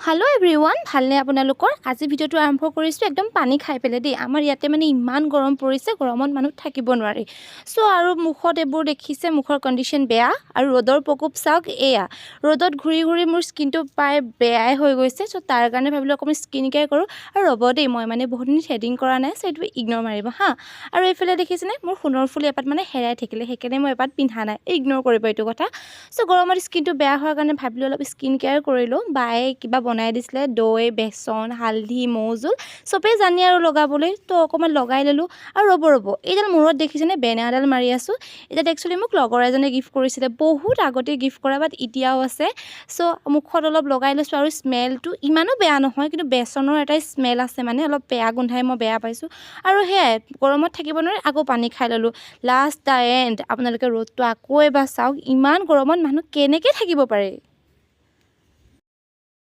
hello everyone ভালনে আপোনালোকৰ আজি ভিডিওটো আৰম্ভ কৰিছো একদম পানী খাই পেলে দেই আমাৰ ইয়াতে মানে ইমান গৰম পৰিছে গৰমত মানুহ থাকিব নোৱাৰি সো আৰু মুখত এবোৰ দেখিছে মুখৰ কন্ডিশন বেয়া আৰু ৰদৰ প্ৰকোপ চাওক এয়া ৰদত ঘুৰি ঘুৰি মোৰ স্কিনটো পাই বেয়াই হৈ গৈছে সো তাৰ কাৰণে ভাবিলো অকমান স্কিন কেয়াৰ কৰো আৰু ৰব দেই মই মানে বহুত দিন থ্ৰেডিং কৰা নাই সো এটো ইগনোৰ মাৰিব হা আৰু এফালে দেখিছেনে মোৰ সোণৰ ফুল এপাত মানে হেৰাই থাকিলে হেকেনে মই এপাত পিন্ধা নাই ইগনোৰ কৰিব এইটো কথা সো গৰমত স্কিনটো বেয়া হোৱাৰ কাৰণে ভাবিলো অলপ স্কিন কেয়াৰ কৰিলো বাই কিবা বনাই দিছিলে দৈ বেসন হালধি মৌজুল সবে জানি আৰু লগাবলৈ তো অকমান লগাই ললো আৰু ৰব এইডাল মূৰত দেখিছেনে বেনাডাল মাৰি আছো এটা একচুয়ালি মোক লগৰ এজনে গিফট কৰিছিলে বহুত আগতে গিফট কৰা বাট ইতিয়াও আছে সো মুখত অলপ লগাই লৈছো আৰু স্মেলটো ইমানো বেয়া নহয় কিন্তু বেসনৰ এটা স্মেল আছে মানে অলপ বেয়া গোন্ধাই মই বেয়া পাইছো আৰু হে গৰমত থাকিব নোৱাৰি আকৌ পানী খাই ললো লাষ্ট দা এন্ড আপোনালোকে ৰদটো আকৌ এবাৰ চাওক ইমান গৰমত মানুহ কেনেকৈ থাকিব পাৰে